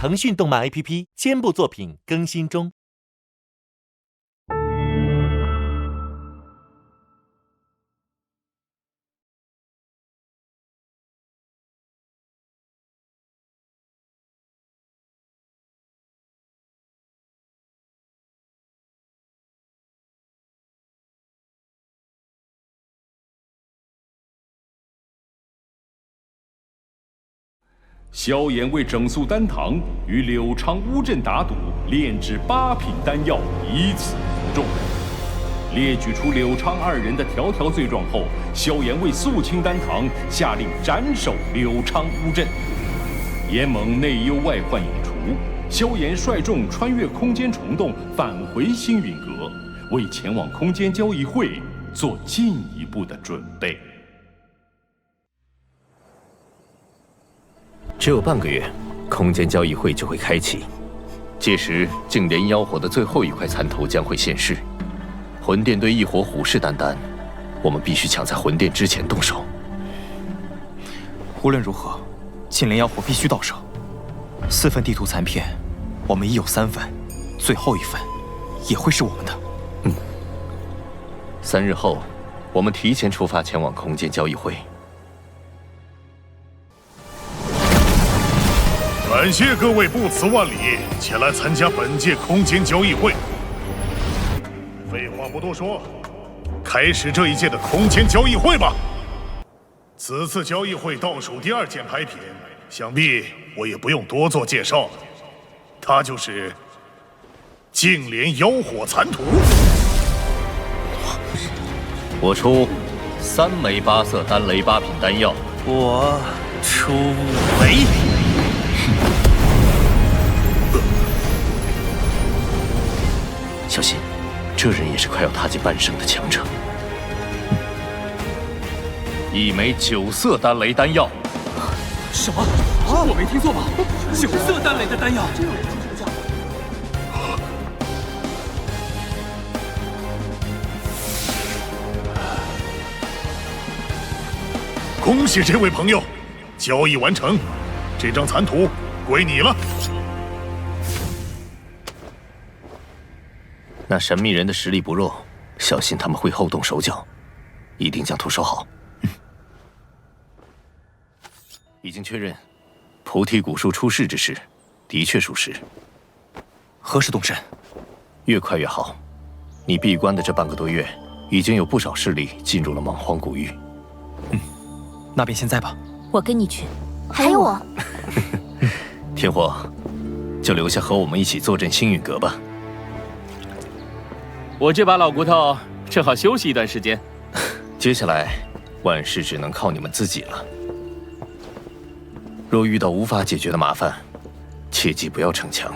腾讯动漫 APP 肩部作品更新中。萧炎为整肃丹堂，与柳昌乌镇打赌，炼制8品丹药，以此服众。列举出柳昌2人的条条罪状后，萧炎为肃清丹堂，下令斩首柳昌乌镇。严蒙内忧外患已除，萧炎率众穿越空间虫洞，返回星陨阁，为前往空间交易会做进一步的准备。只有半个月，空间交易会就会开启，届时净莲妖火的最后一块残头将会现世。魂殿对异火虎视眈眈，我们必须抢在魂殿之前动手。无论如何，净莲妖火必须到手。4份地图残片，我们已有3份，最后1份也会是我们的。3日后，我们提前出发前往空间交易会。感谢各位不辞万里前来参加本届空间交易会。废话不多说，开始这一届的空间交易会吧。此次交易会倒数第2件拍品，想必我也不用多做介绍了，它就是净莲妖火残图。我出3枚8色丹雷8品丹药，我出5枚。小心，这人也是快要踏进半圣的强者。1枚9色丹雷丹药。什么？我没听错吧？9色丹雷的丹药。恭喜这位朋友，交易完成，这张残图归你了。那神秘人的实力不弱，小心他们会后动手脚，一定将图收好。已经确认，菩提古树出世之事，的确属实。何时动身？越快越好。你闭关的这半个多月，已经有不少势力进入了莽荒古域。那便现在吧。我跟你去，还有我。天火，就留下和我们一起坐镇星陨阁吧。我这把老骨头正好休息一段时间。接下来，万事只能靠你们自己了。若遇到无法解决的麻烦，切记不要逞强，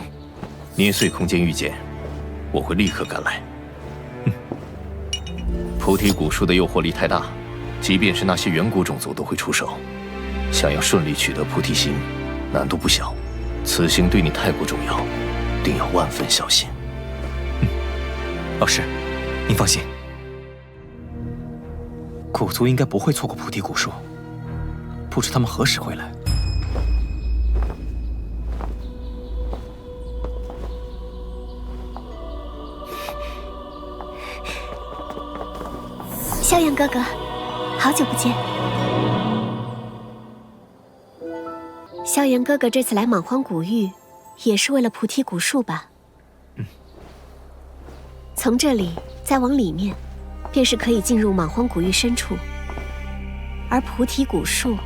捏碎空间遇见，我会立刻赶来。菩提古树的诱惑力太大，即便是那些远古种族都会出手。想要顺利取得菩提心，难度不小。此行对你太过重要，定要万分小心。老师，您放心，古族应该不会错过菩提古树，不知他们何时回来。萧炎哥哥，好久不见。萧炎哥哥这次来莽荒古域，也是为了菩提古树吧？从这里再往里面，便是可以进入莽荒古域深处，而菩提古树，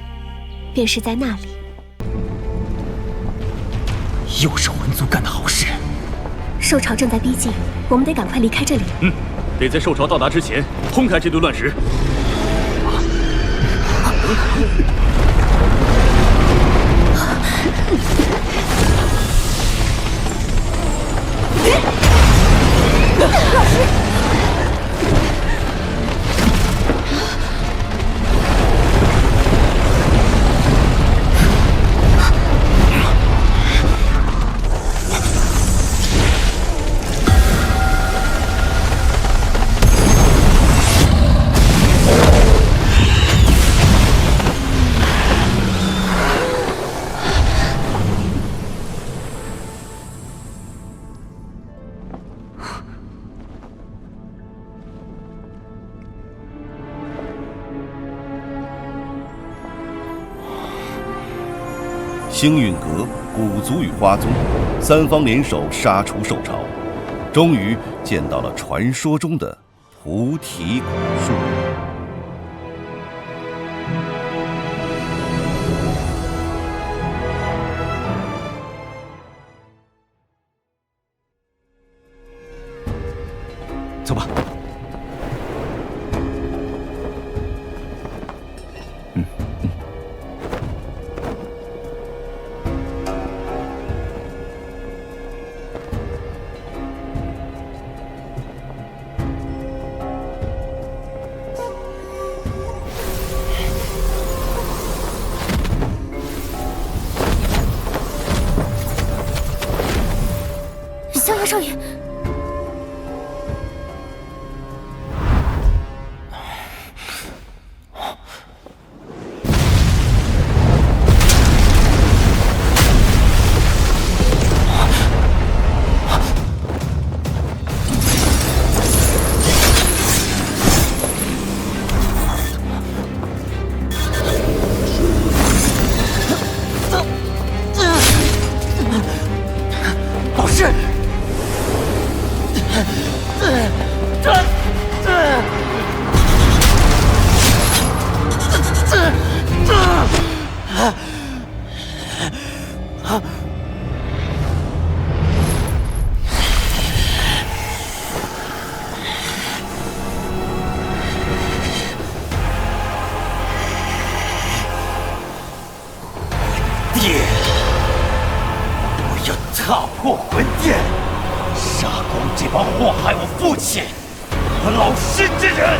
便是在那里。又是魂族干的好事。兽潮正在逼近，我们得赶快离开这里。得在兽潮到达之前轰开这堆乱石。老师。星运阁、古族与花宗三方联手杀出兽潮，终于见到了传说中的菩提古树。走吧。逍遥少爷，老师。爹，我要踏破魂殿，杀光这帮祸害我父亲和老师之人！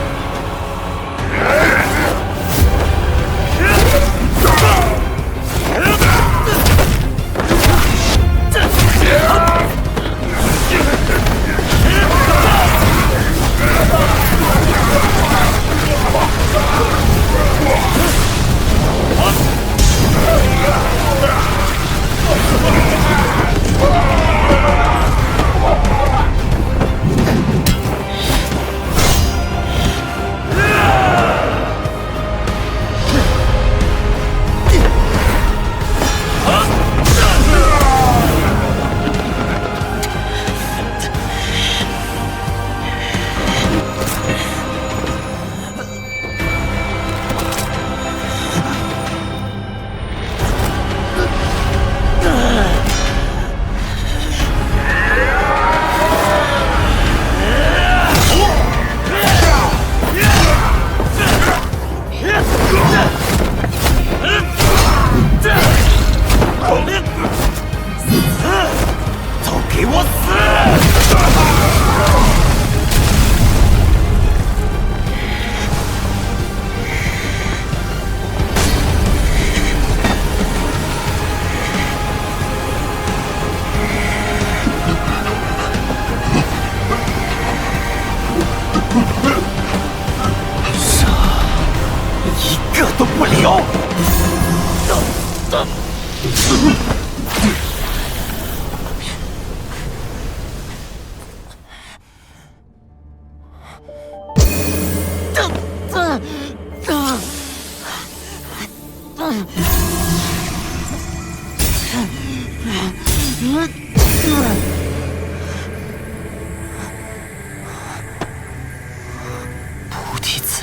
菩提子，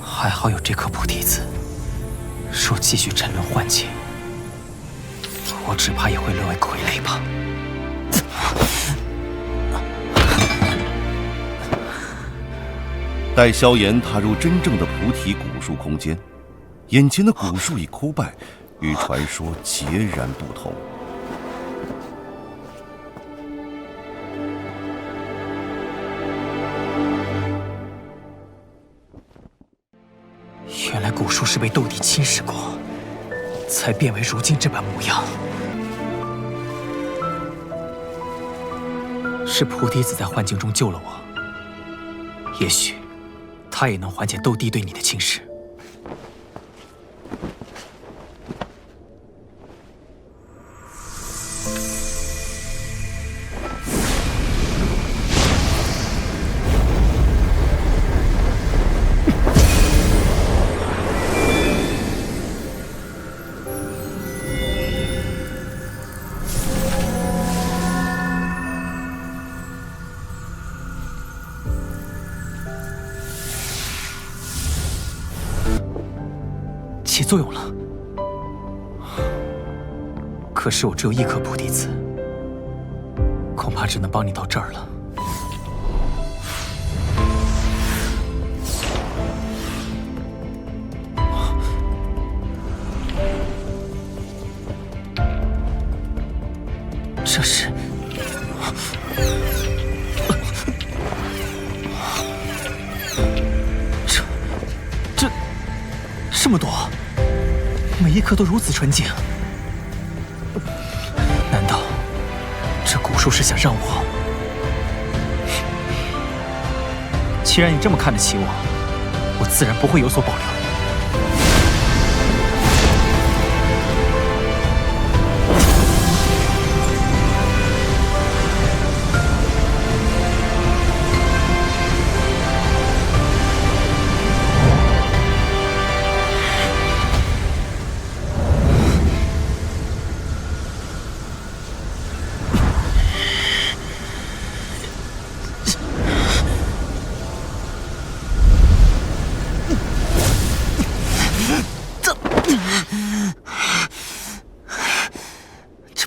还好有这颗菩提子，若继续沉沦幻境，我只怕也会沦为傀儡吧。待萧炎踏入真正的菩提古树空间，眼前的古树已枯败，与传说截然不同。原来古树是被斗帝侵蚀过，才变为如今这般模样。是菩提子在幻境中救了我，也许他也能缓解斗帝对你的侵蚀。作用了。可是我只有一颗菩提子，恐怕只能帮你到这儿了。这是……这么多，每一颗都如此纯净。难道这蛊术是想让我？既然你这么看得起我，我自然不会有所保留。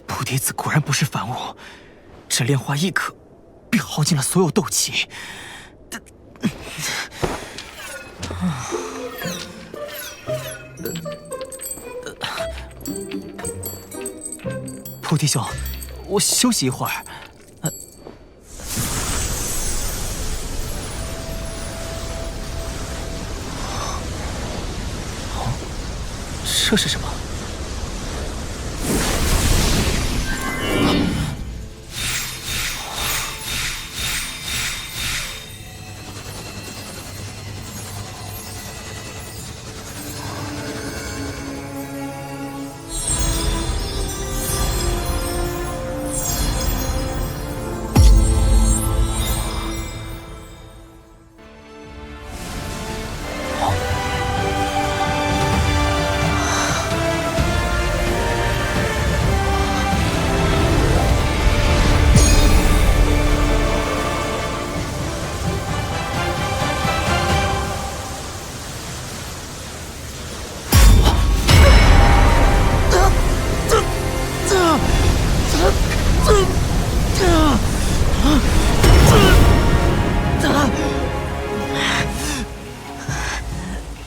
菩提子果然不是凡物，这炼化一颗，便耗尽了所有斗气。菩提兄，我休息一会儿。这是什么？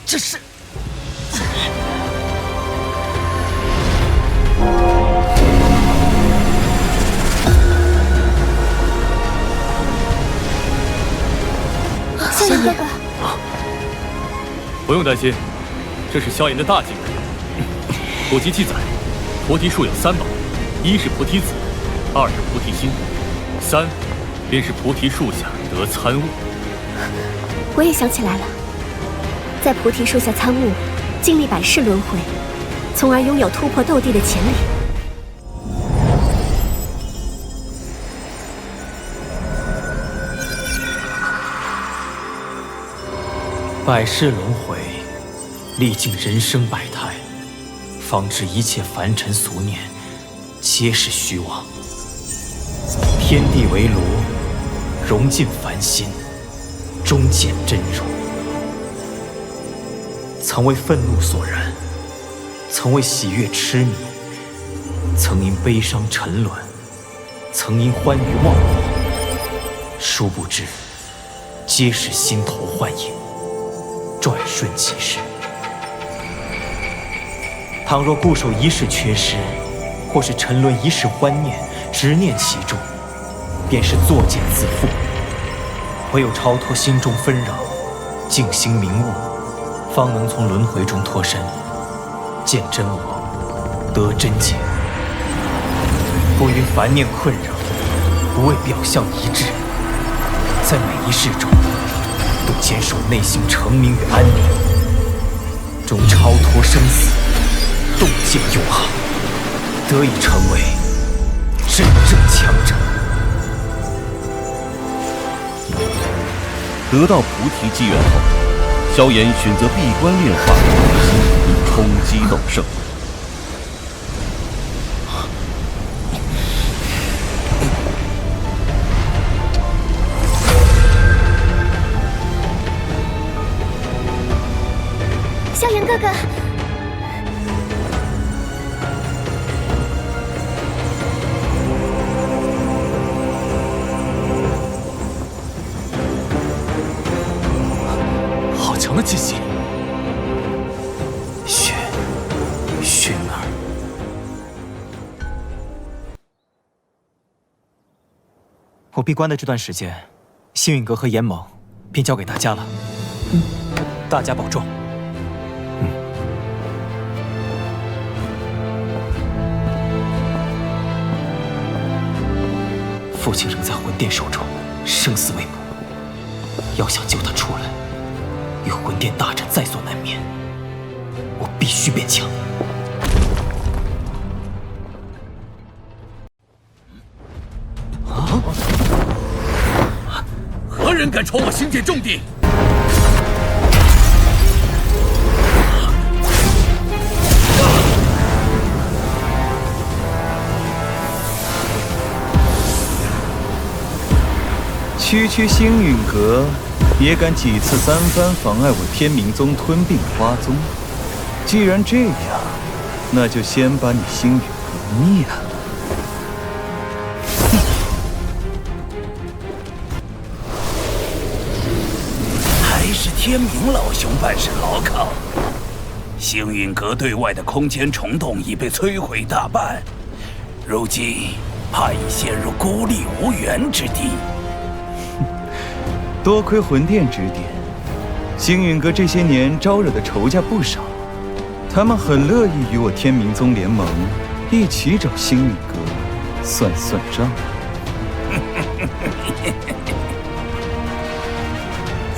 这是萧炎哥哥，不用担心，这是萧炎的大忌。古籍记载，菩提树有3宝，一是菩提子，二是菩提心，三便是菩提树下得参悟。我也想起来了，在菩提树下参悟，经历百世轮回，从而拥有突破斗帝的潜力。百世轮回，历尽人生百态，方知一切凡尘俗念，皆是虚妄。天地为炉，融尽凡心，终见真容。曾为愤怒所燃，曾为喜悦痴迷，曾因悲伤沉沦，曾因欢愉忘我。殊不知，皆是心头幻影，转瞬即逝。倘若固守一世缺失，或是沉沦一世欢念，执念其中，便是作茧自缚。唯有超脱心中纷扰，静心明悟，方能从轮回中脱身，见真我，得真解。不因凡念困扰，不为表象一致，在每一世中，都坚守内心澄明与安宁，终超脱生死，洞见永恒，得以成为真正强者。得到菩提机缘后，萧炎选择闭关炼化菩提心，以冲击斗圣。萧炎哥哥，好强的气息。薰儿，我闭关的这段时间，星陨阁和炎盟便交给大家了。大家保重。父亲仍在魂殿守住，生死未卜。要想救他出来，与魂殿大战在所难免。我必须变强。何人敢闯我星界重地？区星陨阁也敢几次三番妨碍我天明宗吞并花宗。既然这样，那就先把你星陨阁灭了。还是天明老兄办事牢靠。星陨阁对外的空间虫洞已被摧毁大半，如今怕已陷入孤立无援之地。多亏魂殿指点，星陨阁这些年招惹的仇家不少，他们很乐意与我天明宗联盟，一起找星陨阁算账。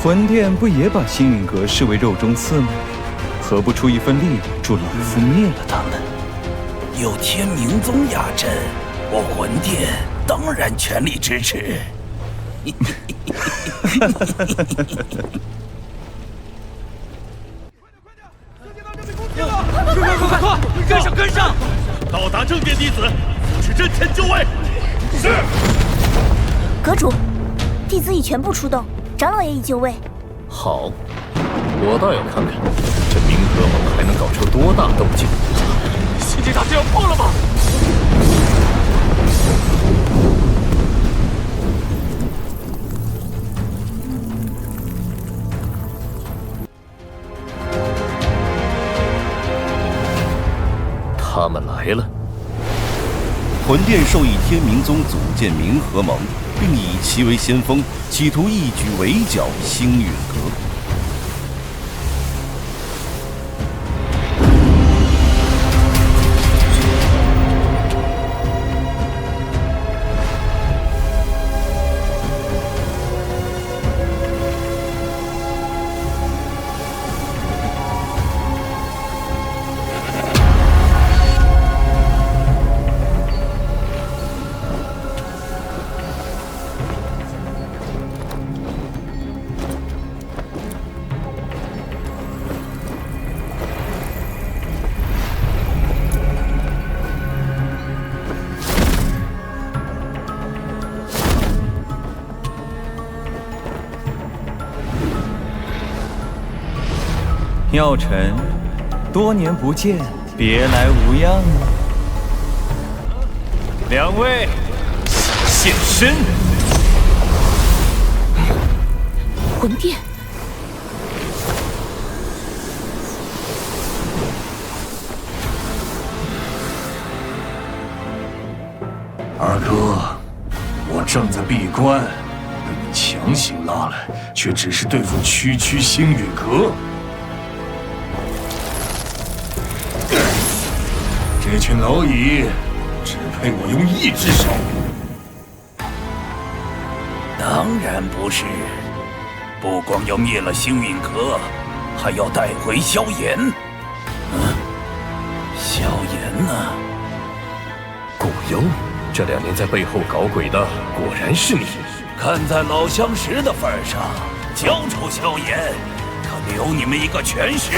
魂殿不也把星陨阁视为肉中刺吗？何不出一份力助老夫灭了他们？有天明宗压阵，我魂殿当然全力支持。快！跟上！到达正殿弟子，扶持阵前就位。是。阁主，弟子已全部出动，长老也已就位。好，我倒要看看这冥河盟还能搞出多大动静。星际大阵要破了吗？他们来了。魂殿授意天明宗组建冥河盟，并以其为先锋，企图一举围剿星陨阁。药尘，多年不见，别来无恙啊！两位，现身！魂殿，二哥，我正在闭关，被你强行拉来，却只是对付区星陨阁。这群蝼蚁只配我用一只手。当然不是，不光要灭了星陨阁，还要带回萧炎。萧炎呢？古幽，这2年在背后搞鬼的，果然是你。看在老相识的份上，交出萧炎，可留你们一个全尸。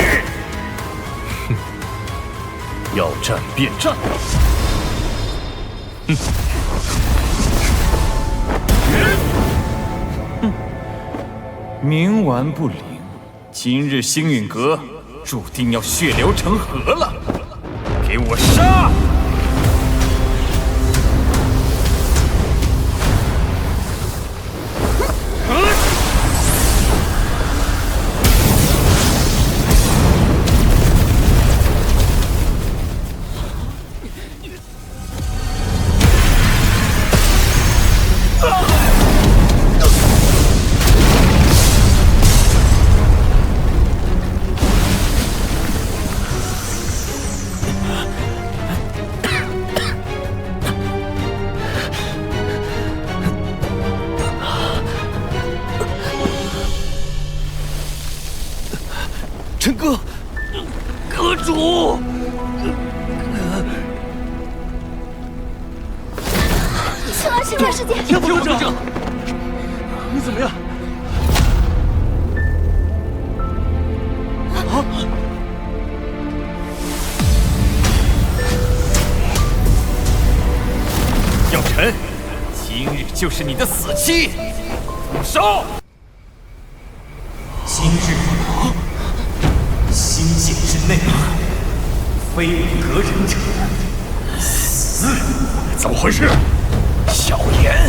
要战便战！冥顽不灵，今日星陨阁注定要血流成河了！给我杀！陈哥，阁主。青儿是这世界，天不正正，你怎么样？啊！药尘，今日就是你的死期，住手！今日心境之内，非不得人者，死！怎么回事？小言。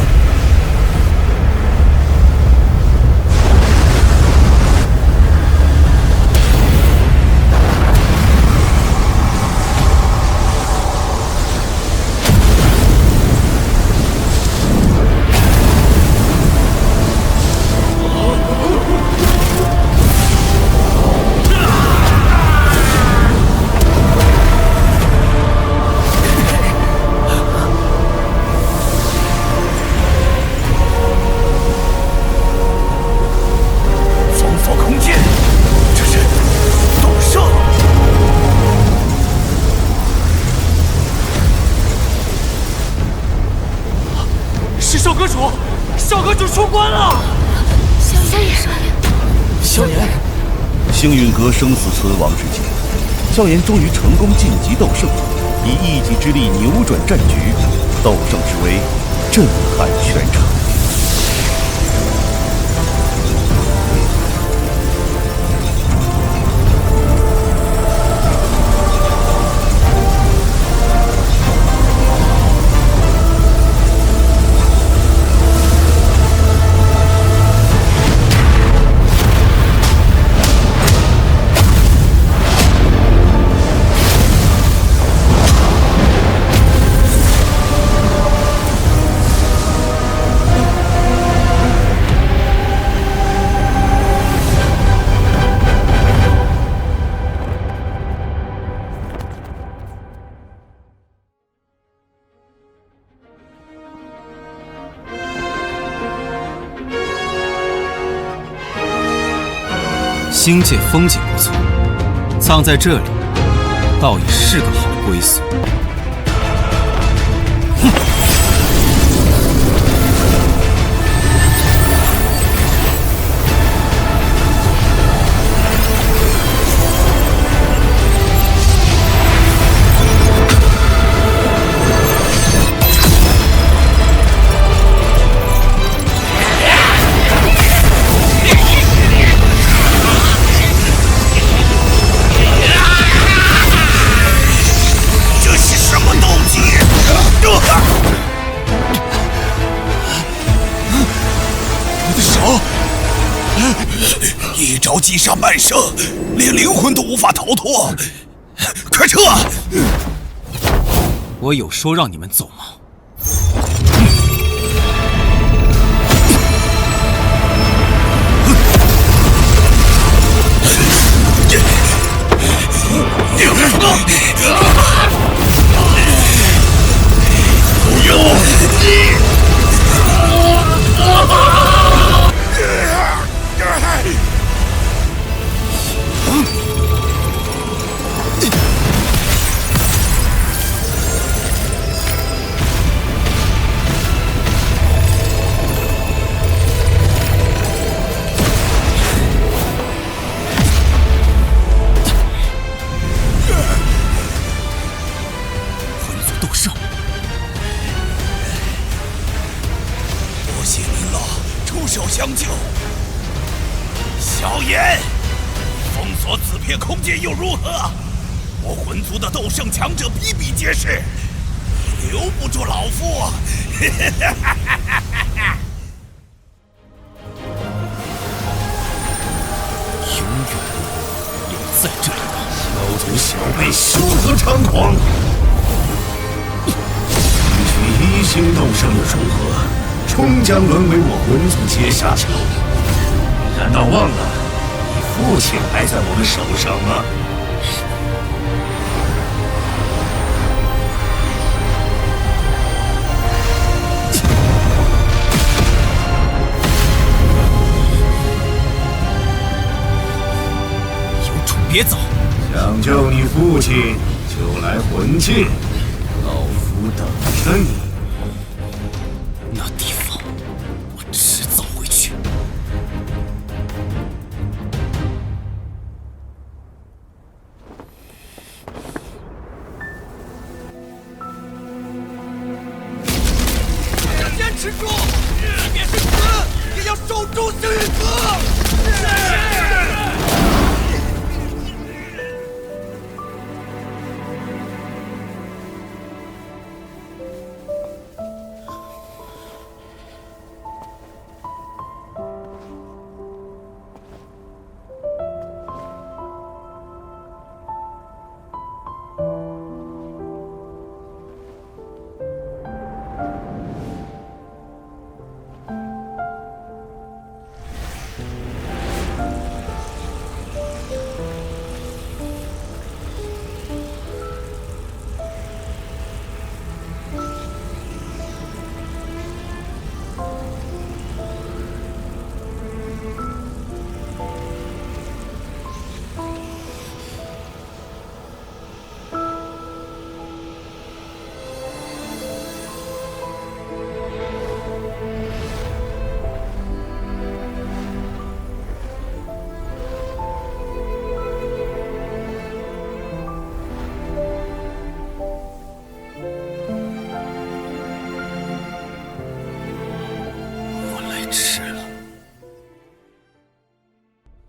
星陨阁生死存亡之际，萧炎终于成功晋级斗圣，以一己之力扭转战局，斗圣之威震撼全场。星界风景不错，葬在这里，倒也是个好归宿。一招击杀半生，连灵魂都无法逃脱，快撤！我有说让你们走吗？不要！相救，萧炎，封锁此片空间又如何？我魂族的斗圣强者比比皆是，你留不住老夫！永远留在这里吧！小族小辈休得猖狂！与一星斗圣的重合，终将沦为我魂族阶下囚。难道忘了你父亲还在我们手上吗？有种别别走！想救你父亲，就来魂界，老夫等着你。那地方，我迟早会去。坚持住，即便是死，也要守住星陨阁。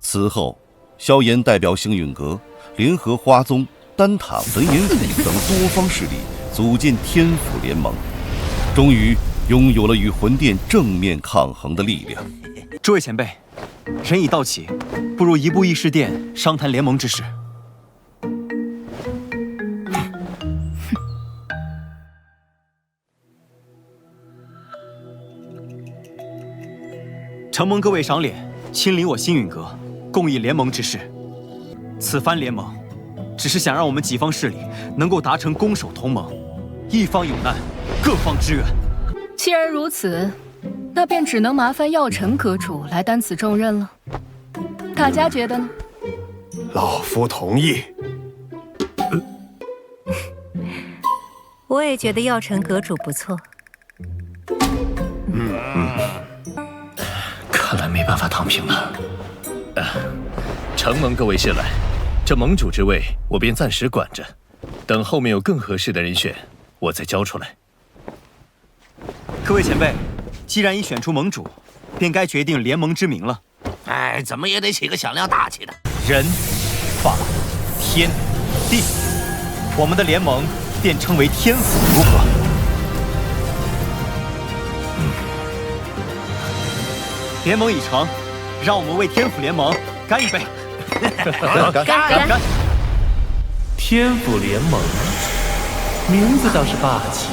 此后，萧炎代表星陨阁联合花宗、丹塔、焚炎谷等多方势力，组建天府联盟，终于拥有了与魂殿正面抗衡的力量。诸位前辈，人已到齐，不如移步议事殿商谈联盟之事。承蒙各位赏脸，亲临我星陨阁，共议联盟之事。此番联盟，只是想让我们几方势力能够达成攻守同盟，一方有难，各方支援。既然如此，那便只能麻烦药尘阁主来担此重任了。大家觉得呢？老夫同意。我也觉得药尘阁主不错。看来没办法躺平了。承蒙各位信赖，这盟主之位我便暂时管着，等后面有更合适的人选，我再交出来。各位前辈，既然已选出盟主，便该决定联盟之名了。哎，怎么也得起个响亮大气的。人、法、天、地，我们的联盟便称为天府，如何？联盟已成，让我们为天府联盟干一杯！干！天府联盟，名字倒是霸气，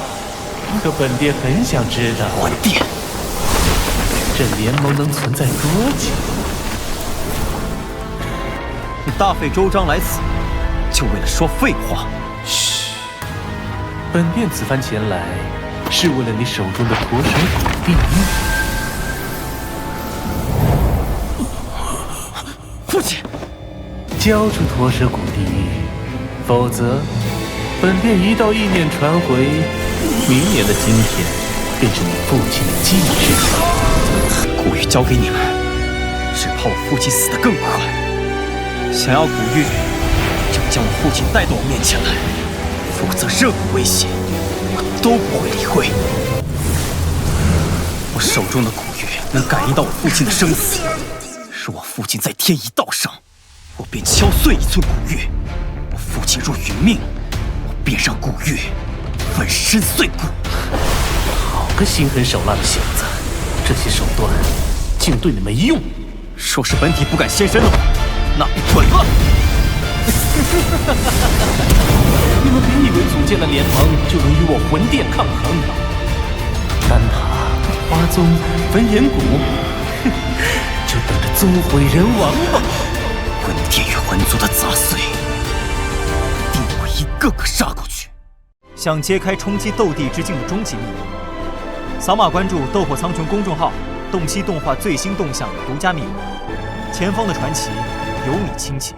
可本殿很想知道，魂殿这联盟能存在多久？你大费周章来此，就为了说废话？嘘，本殿此番前来，是为了你手中的驼蛇谷地狱。父亲，交出驼蛇谷地狱，否则本殿一道意念传回，明年的今天便是你父亲的忌日。古玉交给你们，只怕我父亲死得更快。想要古玉，就将我父亲带到我面前来，否则任何威胁我都不会理会。我手中的古玉能感应到我父亲的生死。若我父亲在天一道上，我便敲碎一寸古玉；我父亲若殒命，我便让古玉粉身碎骨。好个心狠手辣的小子，这些手段竟对你没用。若是本体不敢现身的话，那便滚吧！你们别以为组建了联盟就能与我魂殿抗衡。丹塔、花宗、焚炎谷，就等着纵毁人亡吧！魂殿与魂族的杂碎，定会一个个杀过去。想揭开冲击斗帝之境的终极秘密，扫码关注“斗破苍穹”公众号，洞悉动画最新动向独家秘密。前方的传奇，有你亲戚。